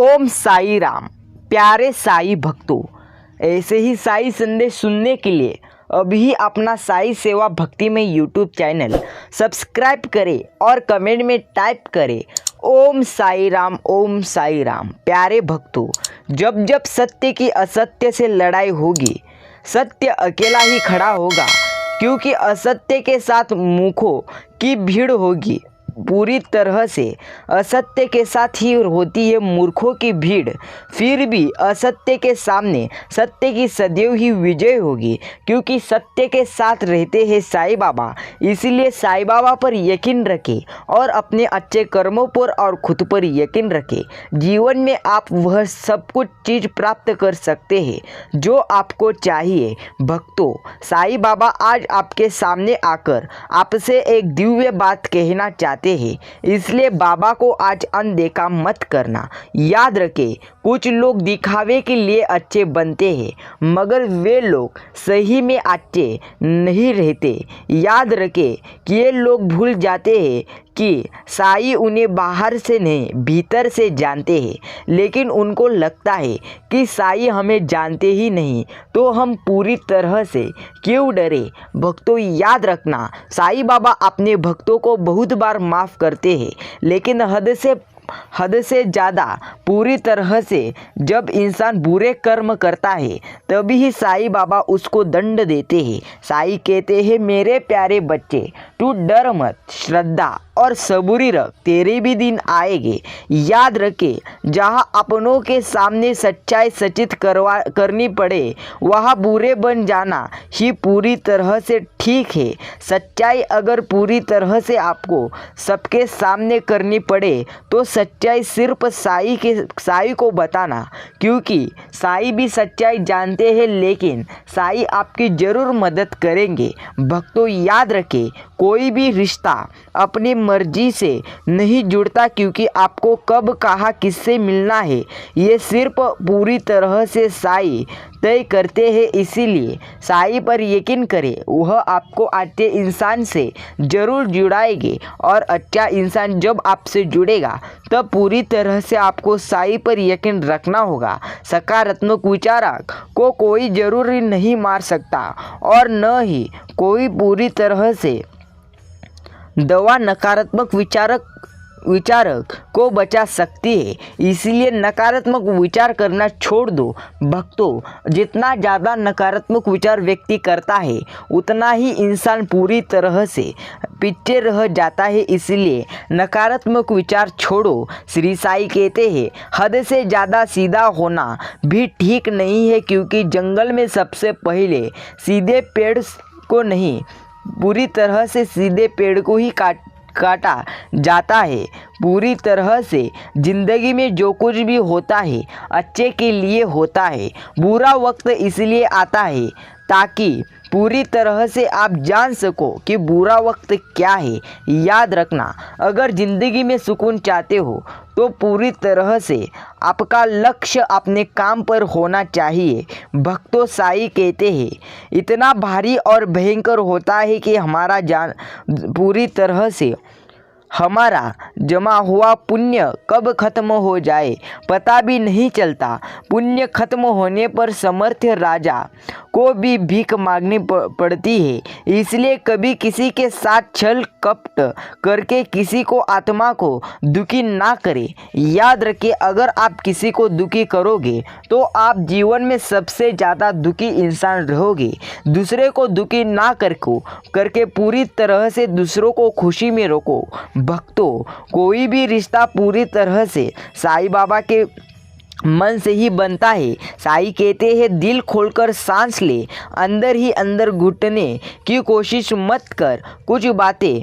ओम साई राम। प्यारे साई भक्तों, ऐसे ही साई संदेश सुनने के लिए अभी अपना साई सेवा भक्ति में यूट्यूब चैनल सब्सक्राइब करें और कमेंट में टाइप करें ओम साई राम, ओम साई राम। प्यारे भक्तों, जब जब सत्य की असत्य से लड़ाई होगी, सत्य अकेला ही खड़ा होगा, क्योंकि असत्य के साथ मूर्खों की भीड़ होगी। पूरी तरह से असत्य के साथ ही होती है मूर्खों की भीड़। फिर भी असत्य के सामने सत्य की सदैव ही विजय होगी, क्योंकि सत्य के साथ रहते हैं साईं बाबा। इसीलिए साईं बाबा पर यकीन रखें और अपने अच्छे कर्मों पर और खुद पर यकीन रखें। जीवन में आप वह सब कुछ चीज़ प्राप्त कर सकते हैं जो आपको चाहिए। भक्तों, साईं बाबा आज आपके सामने आकर आपसे एक दिव्य बात कहना चाहते हैं, इसलिए बाबा को आज अनदेखा मत करना। याद रखें, कुछ लोग दिखावे के लिए अच्छे बनते हैं, मगर वे लोग सही में अच्छे नहीं रहते। याद रखें कि ये लोग भूल जाते हैं कि साईं उन्हें बाहर से नहीं भीतर से जानते हैं, लेकिन उनको लगता है कि साईं हमें जानते ही नहीं, तो हम पूरी तरह से क्यों डरे। भक्तों, याद रखना, साईं बाबा अपने भक्तों को बहुत बार माफ़ करते हैं, लेकिन हद से ज़्यादा पूरी तरह से जब इंसान बुरे कर्म करता है तभी ही साईं बाबा उसको दंड देते हैं। साईं कहते हैं, मेरे प्यारे बच्चे, तू डर मत, श्रद्धा और सबूरी रख, तेरे भी दिन आएंगे। याद रखे, जहाँ अपनों के सामने सच्चाई सचित करनी पड़े, वहाँ बुरे बन जाना ही पूरी तरह से ठीक है। सच्चाई अगर पूरी तरह से आपको सबके सामने करनी पड़े तो सच्चाई सिर्फ साईं को बताना, क्योंकि साईं भी सच्चाई जानते हैं, लेकिन साईं आपकी ज़रूर मदद करेंगे। भक्तों, याद रखें, कोई भी रिश्ता अपनी मर्जी से नहीं जुड़ता, क्योंकि आपको कब कहाँ किससे मिलना है ये सिर्फ पूरी तरह से साईं तय करते हैं। इसीलिए साईं पर यकीन करें, वह आपको अच्छे इंसान से ज़रूर जुड़ाएंगे, और अच्छा इंसान जब आपसे जुड़ेगा तब पूरी तरह से आपको साईं पर यकीन रखना होगा। सकारात्मक विचारक को कोई ज़रूरी नहीं मार सकता, और न ही कोई पूरी तरह से दवा नकारात्मक विचारक को बचा सकती है। इसलिए नकारात्मक विचार करना छोड़ दो। भक्तों, जितना ज़्यादा नकारात्मक विचार व्यक्ति करता है, उतना ही इंसान पूरी तरह से पीछे रह जाता है। इसलिए नकारात्मक विचार छोड़ो। श्री साईं कहते हैं, हद से ज़्यादा सीधा होना भी ठीक नहीं है, क्योंकि जंगल में सबसे पहले सीधे पेड़ को नहीं, पूरी तरह से सीधे पेड़ को ही काटा जाता है। पूरी तरह से जिंदगी में जो कुछ भी होता है अच्छे के लिए होता है। बुरा वक्त इसलिए आता है ताकि पूरी तरह से आप जान सको कि बुरा वक्त क्या है। याद रखना, अगर ज़िंदगी में सुकून चाहते हो तो पूरी तरह से आपका लक्ष्य अपने काम पर होना चाहिए। भक्तों, साईं कहते हैं, इतना भारी और भयंकर होता है कि हमारा जान पूरी तरह से हमारा जमा हुआ पुण्य कब खत्म हो जाए पता भी नहीं चलता। पुण्य खत्म होने पर समर्थ राजा को भी भीख मांगनी पड़ती है। इसलिए कभी किसी के साथ छल कपट करके किसी को आत्मा को दुखी ना करें। याद रखें, अगर आप किसी को दुखी करोगे तो आप जीवन में सबसे ज़्यादा दुखी इंसान रहोगे। दूसरे को दुखी ना करके पूरी तरह से दूसरों को खुशी में रोको। भक्तों, कोई भी रिश्ता पूरी तरह से साईं बाबा के मन से ही बनता है। साईं कहते हैं, दिल खोलकर सांस ले, अंदर ही अंदर घुटने की कोशिश मत कर, कुछ बातें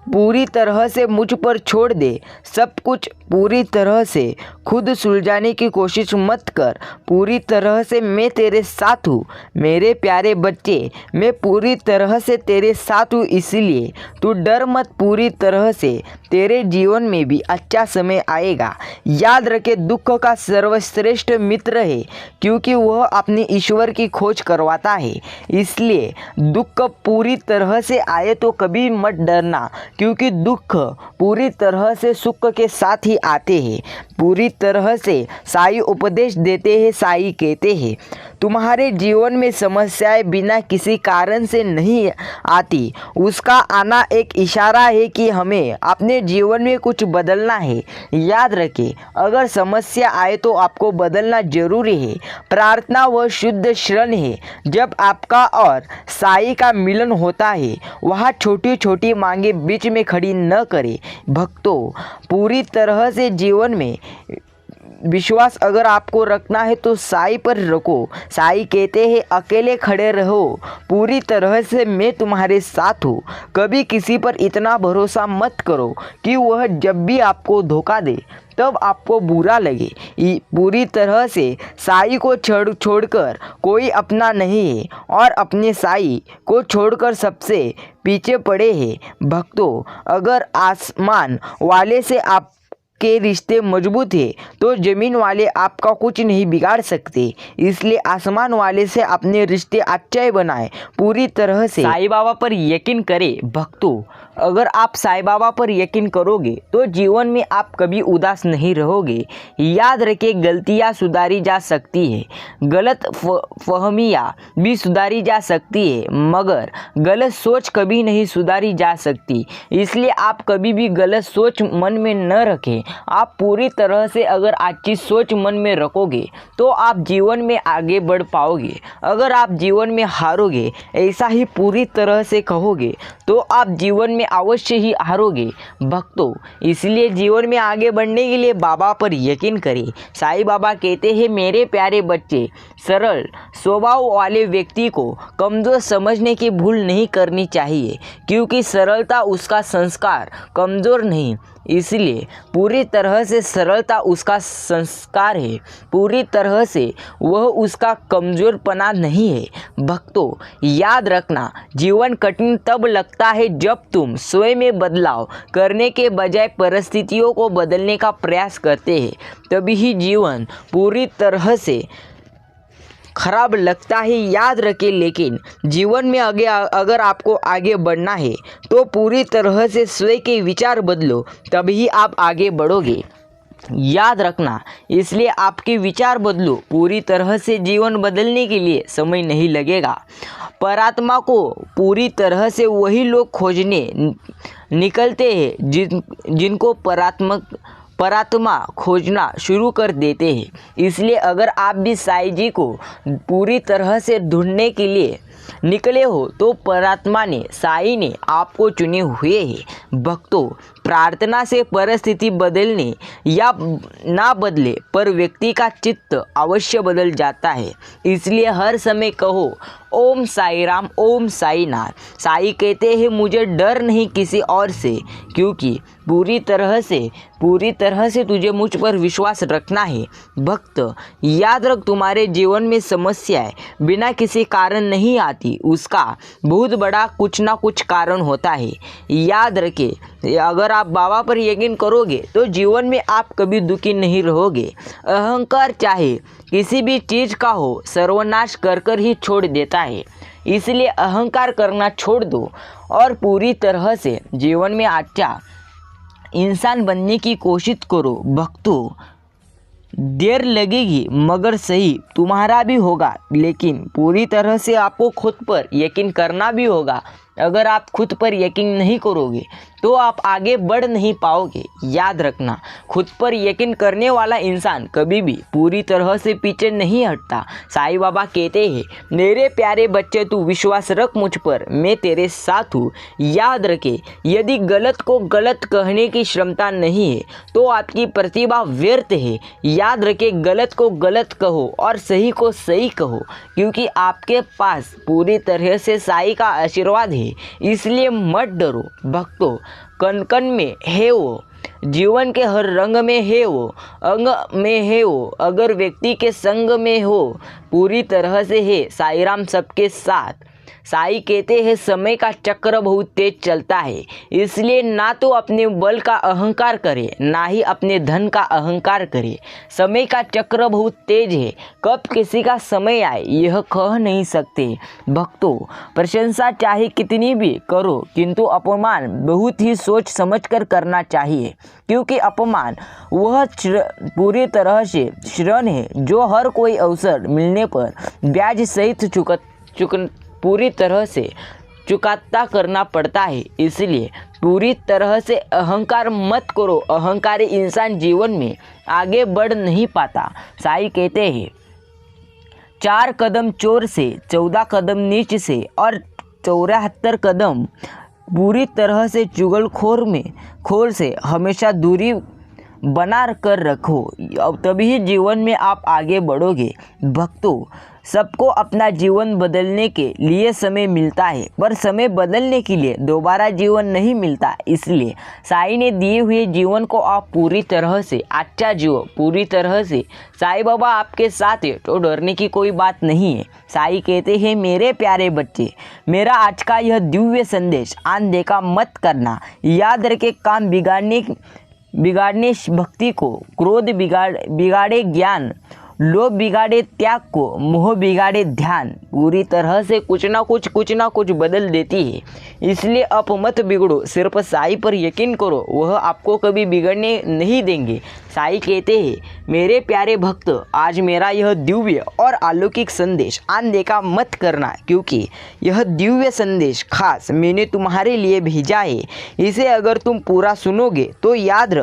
पूरी तरह से मुझ पर छोड़ दे, सब कुछ पूरी तरह से खुद सुलझाने की कोशिश मत कर। पूरी तरह से मैं तेरे साथ हूँ मेरे प्यारे बच्चे, मैं पूरी तरह से तेरे साथ हूँ, इसलिए तू डर मत। पूरी तरह से तेरे जीवन में भी अच्छा समय आएगा। याद रखे, दुख का सर्वश्रेष्ठ मित्र है, क्योंकि वह अपने ईश्वर की खोज करवाता है। इसलिए दुख पूरी तरह से आए तो कभी मत डरना, क्योंकि दुख पूरी तरह से सुख के साथ ही आते हैं। पूरी तरह से साईं उपदेश देते हैं। साईं कहते हैं, तुम्हारे जीवन में समस्याएं बिना किसी कारण से नहीं आती, उसका आना एक इशारा है कि हमें अपने जीवन में कुछ बदलना है। याद रखें, अगर समस्या आए तो आपको बदलना जरूरी है। प्रार्थना वह शुद्ध क्षण है जब आपका और साईं का मिलन होता है। वहाँ छोटी छोटी मांगे बीच में खड़ी न करें। भक्तों, पूरी तरह से जीवन में विश्वास अगर आपको रखना है तो साईं पर रखो। साईं कहते हैं, अकेले खड़े रहो, पूरी तरह से मैं तुम्हारे साथ हूँ। कभी किसी पर इतना भरोसा मत करो कि वह जब भी आपको धोखा दे तब आपको बुरा लगे। पूरी तरह से साईं को छोड़कर कोई अपना नहीं है और अपने साईं को छोड़कर सबसे पीछे पड़े हैं। भक्तों, अगर आसमान वाले से आप के रिश्ते मजबूत है तो जमीन वाले आपका कुछ नहीं बिगाड़ सकते। इसलिए आसमान वाले से अपने रिश्ते अच्छे बनाएं। पूरी तरह से साईं बाबा पर यकीन करें। भक्तों, अगर आप साईं बाबा पर यकीन करोगे तो जीवन में आप कभी उदास नहीं रहोगे। याद रखें, गलतियां सुधारी जा सकती है, गलत फहमियां भी सुधारी जा सकती है, मगर गलत सोच कभी नहीं सुधारी जा सकती। इसलिए आप कभी भी गलत सोच मन में न रखें। आप पूरी तरह से अगर अच्छी सोच मन में रखोगे तो आप जीवन में आगे बढ़ पाओगे। अगर आप जीवन में हारोगे, ऐसा ही पूरी तरह से कहोगे, तो आप जीवन में अवश्य ही हारोगे। भक्तों, इसलिए जीवन में आगे बढ़ने के लिए बाबा पर यकीन करें। साईं बाबा कहते हैं, मेरे प्यारे बच्चे, सरल स्वभाव वाले व्यक्ति को कमज़ोर समझने की भूल नहीं करनी चाहिए, क्योंकि सरलता उसका संस्कार, कमज़ोर नहीं। इसलिए पूरी तरह से सरलता उसका संस्कार है, पूरी तरह से वह उसका कमज़ोरपना नहीं है। भक्तों, याद रखना, जीवन कठिन तब लगता है जब तुम स्वयं में बदलाव करने के बजाय परिस्थितियों को बदलने का प्रयास करते हैं। तभी ही जीवन पूरी तरह से खराब लगता है। याद रखें, लेकिन जीवन में अगर आपको आगे बढ़ना है तो पूरी तरह से स्वयं के विचार बदलो, तभी आप आगे बढ़ोगे। याद रखना, इसलिए आपके विचार बदलो। पूरी तरह से जीवन बदलने के लिए समय नहीं लगेगा। परात्मा को पूरी तरह से वही लोग खोजने निकलते हैं जिनको परात्मा खोजना शुरू कर देते हैं। इसलिए अगर आप भी साईं जी को पूरी तरह से ढूंढने के लिए निकले हो तो परात्मा ने, साईं ने आपको चुने हुए हैं। भक्तों, प्रार्थना से परिस्थिति बदलने या ना बदले पर व्यक्ति का चित्त अवश्य बदल जाता है। इसलिए हर समय कहो, ओम साई राम, ओम साई नाथ। साईं कहते हैं, मुझे डर नहीं किसी और से, क्योंकि पूरी तरह से तुझे मुझ पर विश्वास रखना है। भक्त, याद रख, तुम्हारे जीवन में समस्याएं बिना किसी कारण नहीं आती, उसका बहुत बड़ा कुछ ना कुछ कारण होता है। याद रखें, अगर आप बाबा पर यकीन करोगे तो जीवन में आप कभी दुखी नहीं रहोगे। अहंकार चाहे किसी भी चीज़ का हो, सर्वनाश कर ही छोड़ देता है। इसलिए अहंकार करना छोड़ दो और पूरी तरह से जीवन में अच्छा इंसान बनने की कोशिश करो। भक्तों, देर लगेगी मगर सही तुम्हारा भी होगा, लेकिन पूरी तरह से आपको खुद पर यकीन करना भी होगा। अगर आप खुद पर यकीन नहीं करोगे तो आप आगे बढ़ नहीं पाओगे। याद रखना, खुद पर यकीन करने वाला इंसान कभी भी पूरी तरह से पीछे नहीं हटता। साईं बाबा कहते हैं, मेरे प्यारे बच्चे, तू विश्वास रख मुझ पर, मैं तेरे साथ हूँ। याद रखे, यदि गलत को गलत कहने की क्षमता नहीं है तो आपकी प्रतिभा व्यर्थ है। याद रखे, गलत को गलत कहो और सही को सही कहो, क्योंकि आपके पास पूरी तरह से साईं का आशीर्वाद है। इसलिए मत डरो। भक्तों, कण कण में है वो, जीवन के हर रंग में है वो, अंग में है वो, अगर व्यक्ति के संग में हो, पूरी तरह से है साईं राम सबके साथ। साईं कहते हैं समय का चक्र बहुत तेज चलता है, इसलिए ना तो अपने बल का अहंकार करे ना ही अपने धन का अहंकार करे। समय का चक्र बहुत तेज है, कब किसी का समय आए यह कह नहीं सकते। भक्तों, प्रशंसा चाहे कितनी भी करो किंतु अपमान बहुत ही सोच समझकर करना चाहिए, क्योंकि अपमान वह पूरी तरह से ऋण है जो हर कोई अवसर मिलने पर ब्याज सहित पूरी तरह से चुकाता करना पड़ता है। इसलिए पूरी तरह से अहंकार मत करो, अहंकारी इंसान जीवन में आगे बढ़ नहीं पाता। साईं कहते हैं 4 कदम चोर से, 14 कदम नीच से और 74 कदम पूरी तरह से चुगलखोर से हमेशा दूरी बना कर रखो, अब तभी जीवन में आप आगे बढ़ोगे। भक्तों, सबको अपना जीवन बदलने के लिए समय मिलता है, पर समय बदलने के लिए दोबारा जीवन नहीं मिलता। इसलिए साईं ने दिए हुए जीवन को आप पूरी तरह से अच्छा जियो, पूरी तरह से। साईं बाबा आपके साथ है तो डरने की कोई बात नहीं है। साईं कहते हैं मेरे प्यारे बच्चे, मेरा आज का यह दिव्य संदेश अनदेखा मत करना। याद रखे, काम बिगाड़ने भक्ति को, क्रोध बिगाड़े ज्ञान, लोभ बिगाड़े त्याग को, मोह बिगाड़े ध्यान। पूरी तरह से कुछ ना कुछ बदल देती है। इसलिए अब मत बिगड़ो, सिर्फ साईं पर यकीन करो, वह आपको कभी बिगड़ने नहीं देंगे। साईं कहते हैं मेरे प्यारे भक्त, आज मेरा यह दिव्य और अलौकिक संदेश अनदेखा मत करना, क्योंकि यह दिव्य संदेश खास मैंने तुम्हारे लिए भेजा है। इसे अगर तुम पूरा सुनोगे तो याद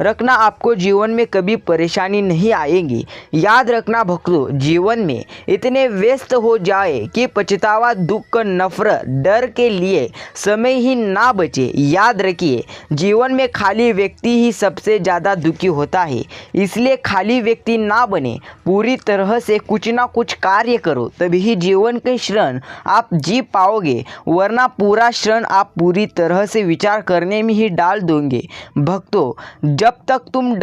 रखना आपको जीवन में कभी परेशानी नहीं आएगी। याद रखना भक्तों, जीवन में इतने व्यस्त हो जाए कि पछतावा, दुख, नफरत, डर के लिए समय ही ना बचे। याद रखिए, जीवन में खाली व्यक्ति ही सबसे ज़्यादा दुखी होता है। इसलिए खाली व्यक्ति ना बने, पूरी तरह से कुछ ना कुछ कार्य करो, तभी जीवन के क्षण आप जी पाओगे, वरना पूरा क्षण आप पूरी तरह से विचार करने में ही डाल दोगे। भक्तों, जब तक तुम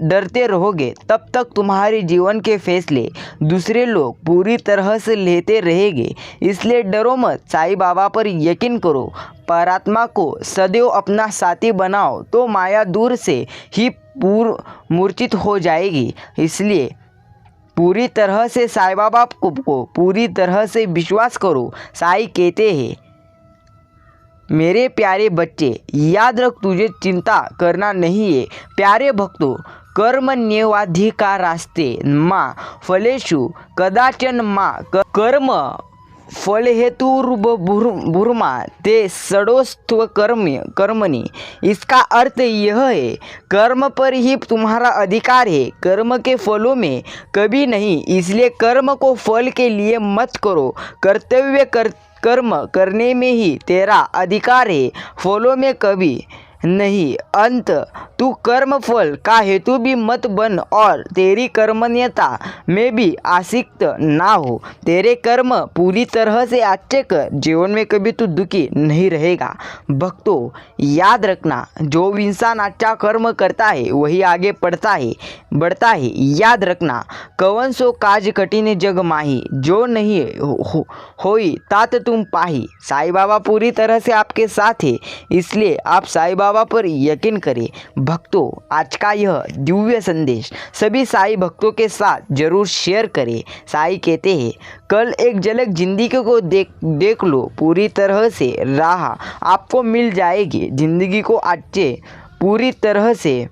डरते रहोगे तब तक तुम्हारे जीवन के फैसले दूसरे लोग पूरी तरह से लेते रहेंगे। इसलिए डरो मत, साईं बाबा पर यकीन करो, परमात्मा को सदैव अपना साथी बनाओ तो माया दूर से ही मूर्छित हो जाएगी। इसलिए पूरी तरह से साईं बाबा को पूरी तरह से विश्वास करो। साईं कहते हैं मेरे प्यारे बच्चे, याद रख, तुझे चिंता करना नहीं है। प्यारे भक्तों, कर्मण्येवाधिकारस्ते मा फलेषु कदाचन मा कर्म फल हेतुर्भुर्मा ते षडोस्त्व कर्मणि। इसका अर्थ यह है, कर्म पर ही तुम्हारा अधिकार है, कर्म के फलों में कभी नहीं। इसलिए कर्म को फल के लिए मत करो, कर्म करने में ही तेरा अधिकार है, फलों में कभी नहीं। अंत तू कर्म फल का हेतु भी मत बन और तेरी कर्मण्यता में भी आसक्त ना हो। तेरे कर्म पूरी तरह से अच्छे कर, जीवन में कभी तू दुखी नहीं रहेगा। भक्तों, याद रखना, जो इंसान अच्छा कर्म करता है वही आगे बढ़ता है। याद रखना, कवन सो काज कठिन जग माही, जो नहीं होई तात तुम पाही। साईं बाबा पूरी तरह से आपके साथ है, इसलिए आप साईं बाबा पर यकीन करें। भक्तों, आज का यह दिव्य संदेश सभी साईं भक्तों के साथ जरूर शेयर करें। साईं कहते हैं कल एक झलक जिंदगी को देख लो, पूरी तरह से राह आपको मिल जाएगी। जिंदगी को अच्छे पूरी तरह से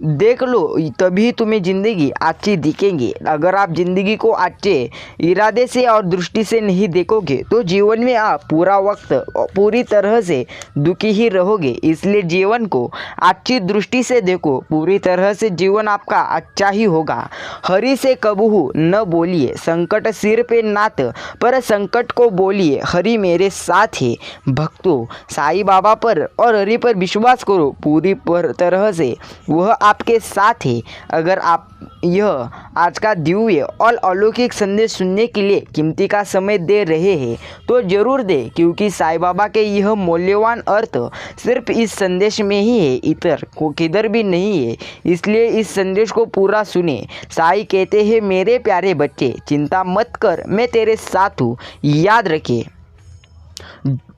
देख लो, तभी तुम्हें ज़िंदगी अच्छी दिखेंगी। अगर आप ज़िंदगी को अच्छे इरादे से और दृष्टि से नहीं देखोगे तो जीवन में आप पूरा वक्त पूरी तरह से दुखी ही रहोगे। इसलिए जीवन को अच्छी दृष्टि से देखो, पूरी तरह से जीवन आपका अच्छा ही होगा। हरि से कबहू न बोलिए संकट सिर पे नाथ, पर संकट को बोलिए हरि मेरे साथ है। भक्तों, साईं बाबा पर और हरि पर विश्वास करो, पूरी तरह से वह आपके साथ है। अगर आप यह आज का दिव्य और अलौकिक संदेश सुनने के लिए कीमती का समय दे रहे हैं तो ज़रूर दें, क्योंकि साईं बाबा के यह मूल्यवान अर्थ सिर्फ इस संदेश में ही है, इतर को किधर भी नहीं है। इसलिए इस संदेश को पूरा सुने। साईं कहते हैं, मेरे प्यारे बच्चे, चिंता मत कर, मैं तेरे साथ हूँ। याद रखिए,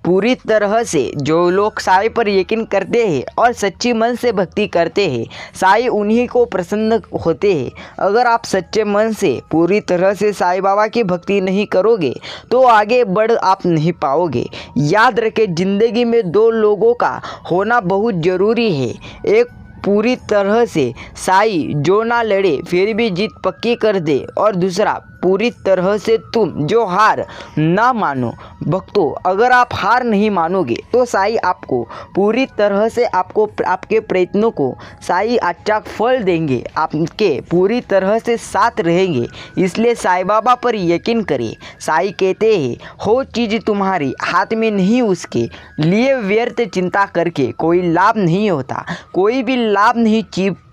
पूरी तरह से जो लोग साईं पर यकीन करते हैं और सच्ची मन से भक्ति करते हैं, साईं उन्हीं को प्रसन्न होते हैं। अगर आप सच्चे मन से पूरी तरह से साईं बाबा की भक्ति नहीं करोगे तो आगे बढ़ आप नहीं पाओगे। याद रखें, ज़िंदगी में दो लोगों का होना बहुत ज़रूरी है। एक पूरी तरह से साईं जो ना लड़े फिर भी जीत पक्की कर दे, और दूसरा पूरी तरह से तुम जो हार ना मानो। भक्तों, अगर आप हार नहीं मानोगे तो साईं आपको पूरी तरह से आपके प्रयत्नों को साईं अच्छा फल देंगे, आपके पूरी तरह से साथ रहेंगे। इसलिए साईं बाबा पर यकीन करें। साईं कहते हैं, हो चीज़ तुम्हारी हाथ में नहीं, उसके लिए व्यर्थ चिंता करके कोई लाभ नहीं होता। कोई भी लाभ नहीं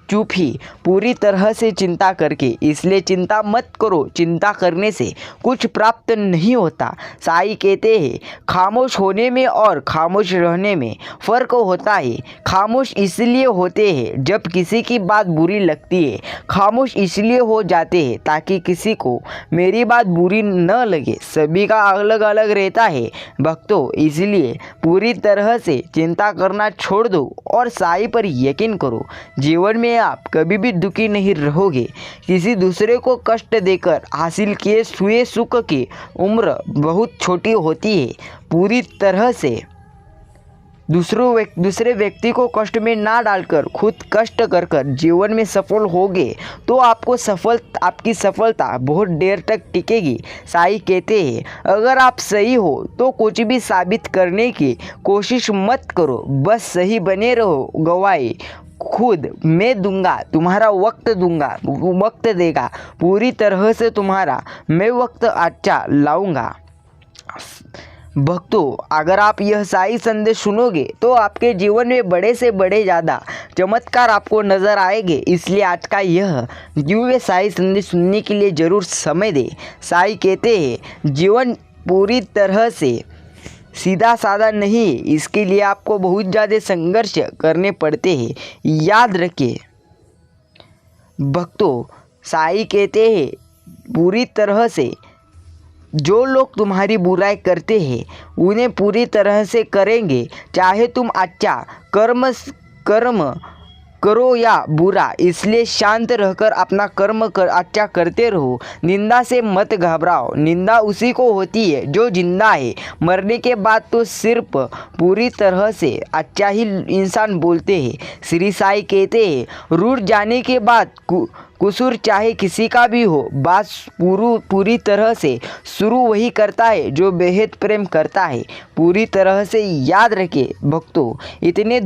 चुप ही पूरी तरह से चिंता करके। इसलिए चिंता मत करो, चिंता करने से कुछ प्राप्त नहीं होता। साईं कहते हैं, खामोश होने में और खामोश रहने में फ़र्क होता है। खामोश इसलिए होते हैं जब किसी की बात बुरी लगती है, खामोश इसलिए हो जाते हैं ताकि किसी को मेरी बात बुरी न लगे। सभी का अलग अलग रहता है भक्तों, इसलिए पूरी तरह से चिंता करना छोड़ दो और साईं पर यकीन करो। जीवन में आप कभी भी दुखी नहीं रहोगे। किसी दूसरे को कष्ट देकर हासिल किए हुए सुख की उम्र बहुत छोटी होती है। पूरी तरह से दूसरे व्यक्ति को कष्ट में ना डालकर खुद कष्ट कर जीवन में सफल होगे तो आपकी सफलता बहुत देर तक टिकेगी। साईं कहते हैं, अगर आप सही हो तो कुछ भी साबित करने की कोशिश मत करो, बस सही बने रहो। गवाही खुद मैं दूंगा, तुम्हारा वक्त दूंगा, वक्त देगा। पूरी तरह से तुम्हारा मैं वक्त अच्छा लाऊंगा। भक्तों, अगर आप यह साईं संदेश सुनोगे तो आपके जीवन में बड़े से बड़े ज़्यादा चमत्कार आपको नज़र आएंगे। इसलिए आज का यह दिव्य साईं संदेश सुनने के लिए ज़रूर समय दें। साईं कहते हैं, जीवन पूरी तरह से सीधा साधा नहीं, इसके लिए आपको बहुत ज़्यादा संघर्ष करने पड़ते हैं। याद रखिए भक्तों, साईं कहते हैं, पूरी तरह से जो लोग तुम्हारी बुराई करते हैं उन्हें पूरी तरह से करेंगे, चाहे तुम अच्छा कर्म करो या बुरा। इसलिए शांत रहकर अपना अच्छा करते रहो। निंदा से मत घबराओ, निंदा उसी को होती है जो जिंदा है। मरने के बाद तो सिर्फ पूरी तरह से अच्छा ही इंसान बोलते हैं। श्री साईं कहते हैं, रूठ जाने के बाद कसूर चाहे किसी का भी हो, बात पूरी तरह से शुरू वही करता है जो बेहद प्रेम करता है। पूरी तरह से याद रखे भक्तों, इतने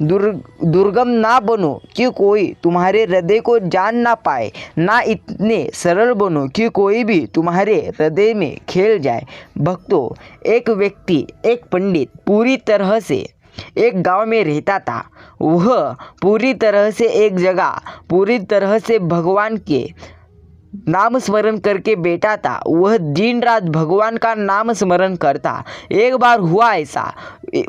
दुर्गम ना बनो कि कोई तुम्हारे हृदय को जान ना पाए, ना इतने सरल बनो कि कोई भी तुम्हारे हृदय में खेल जाए। भक्तों, एक पंडित पूरी तरह से एक गांव में रहता था। वह पूरी तरह से एक जगह पूरी तरह से भगवान के नाम स्मरण करके बैठा था। वह दिन रात भगवान का नाम स्मरण करता। एक बार हुआ ऐसा,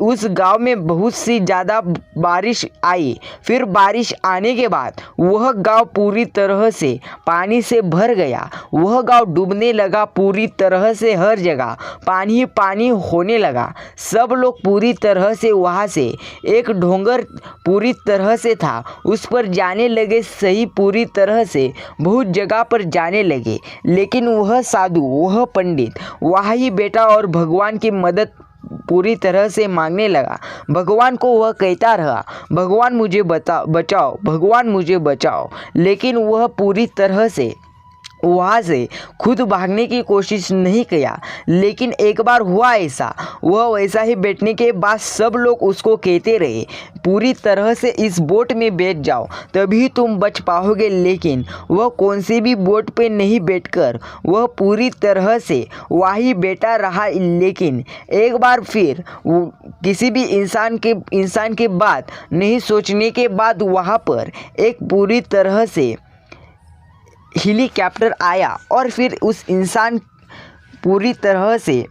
उस गांव में बहुत सी ज़्यादा बारिश आई। फिर बारिश आने के बाद वह गांव पूरी तरह से पानी से भर गया। वह गांव डूबने लगा। पूरी तरह से हर जगह पानी ही पानी होने लगा। सब लोग पूरी तरह से वहाँ से एक डोंगर पूरी तरह से था, उस पर जाने लगे। सही पूरी तरह से बहुत जगह पर जाने लगे, लेकिन वह साधु, वह पंडित वहाँ ही बैठा और भगवान की मदद पूरी तरह से मांगने लगा। भगवान को वह कहता रहा, भगवान मुझे बचाओ, भगवान मुझे बचाओ। लेकिन वह पूरी तरह से वहाँ से खुद भागने की कोशिश नहीं किया। लेकिन एक बार हुआ ऐसा, वह वैसा ही बैठने के बाद सब लोग उसको कहते रहे पूरी तरह से इस बोट में बैठ जाओ तभी तुम बच पाओगे। लेकिन वह कौन सी भी बोट पे नहीं बैठकर वह पूरी तरह से वहीं बैठा रहा। लेकिन एक बार फिर किसी भी इंसान के बात नहीं सोचने के बाद वहाँ पर एक पूरी तरह से हेलीकॉप्टर आया और फिर उस इंसान पूरी तरह से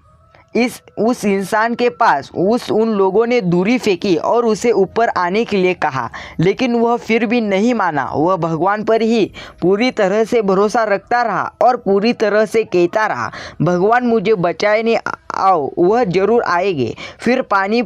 उस इंसान के पास उन लोगों ने दूरी फेंकी और उसे ऊपर आने के लिए कहा। लेकिन वह फिर भी नहीं माना। वह भगवान पर ही पूरी तरह से भरोसा रखता रहा और पूरी तरह से कहता रहा भगवान मुझे बचाने आओ, वह जरूर आएंगे। फिर पानी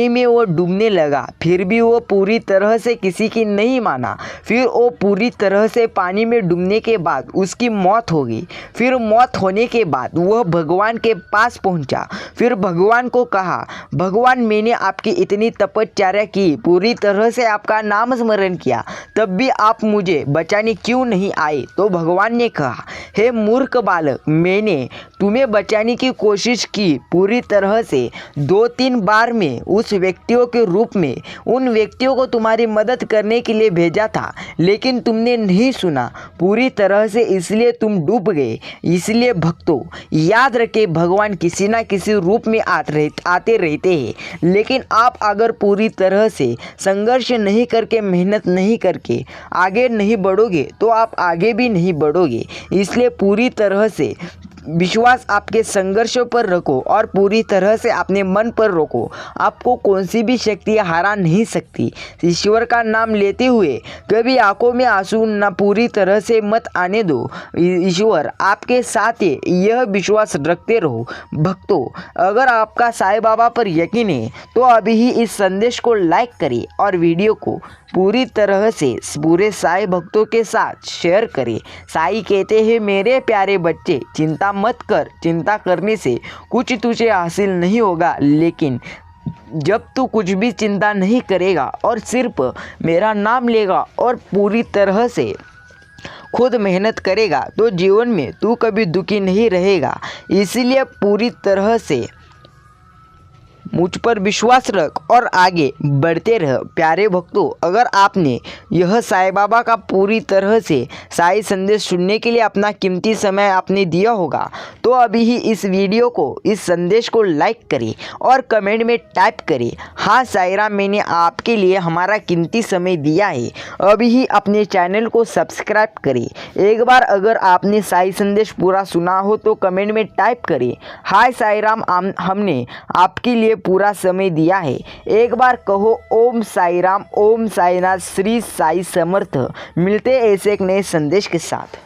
में वो डूबने लगा। फिर भी वो पूरी तरह से किसी की नहीं माना। फिर वो पूरी तरह से पानी में डूबने के बाद उसकी मौत हो गई। फिर मौत होने के बाद वह भगवान के पास पहुंचा। फिर भगवान को कहा भगवान मैंने आपकी इतनी तपस्या की, पूरी तरह से आपका नाम स्मरण किया, तब भी आप मुझे बचाने क्यों नहीं आए। तो भगवान ने कहा हे मूर्ख बालक, मैंने तुम्हें बचाने की कोशिश की पूरी तरह से 2-3 बार में उस व्यक्तियों के रूप में उन व्यक्तियों को तुम्हारी मदद करने के लिए भेजा था। लेकिन तुमने नहीं सुना पूरी तरह से, इसलिए तुम डूब गए। इसलिए भक्तों याद रखें भगवान किसी ना किसी रूप में आते रहते हैं। लेकिन आप अगर पूरी तरह से संघर्ष नहीं करके मेहनत नहीं करके आगे नहीं बढ़ोगे तो आप आगे भी नहीं बढ़ोगे। इसलिए पूरी तरह से विश्वास आपके संघर्षों पर रखो और पूरी तरह से अपने मन पर रखो। आपको कौन सी भी शक्ति हरा नहीं सकती। ईश्वर का नाम लेते हुए कभी आंखों में आंसू न पूरी तरह से मत आने दो। ईश्वर आपके साथ है, यह विश्वास रखते रहो। भक्तों अगर आपका साईं बाबा पर यकीन है तो अभी ही इस संदेश को लाइक करें और वीडियो को पूरी तरह से पूरे साईं भक्तों के साथ शेयर करें। साईं कहते हैं मेरे प्यारे बच्चे चिंता मत कर, चिंता करने से कुछ तुझे हासिल नहीं होगा। लेकिन जब तू कुछ भी चिंता नहीं करेगा और सिर्फ मेरा नाम लेगा और पूरी तरह से खुद मेहनत करेगा तो जीवन में तू कभी दुखी नहीं रहेगा। इसलिए पूरी तरह से मुझ पर विश्वास रख और आगे बढ़ते रह। प्यारे भक्तों अगर आपने यह साईं बाबा का पूरी तरह से साईं संदेश सुनने के लिए अपना कीमती समय आपने दिया होगा तो अभी ही इस वीडियो को इस संदेश को लाइक करें और कमेंट में टाइप करें हाँ साईं राम मैंने आपके लिए हमारा कीमती समय दिया है। अभी ही अपने चैनल को सब्सक्राइब करें। एक बार अगर आपने साईं संदेश पूरा सुना हो तो कमेंट में टाइप करें हाय साईं राम हमने आपके लिए पूरा समय दिया है। एक बार कहो ओम साईं राम, ओम साईनाथ, श्री साईं समर्थ। मिलते हैं ऐसे एक नए संदेश के साथ।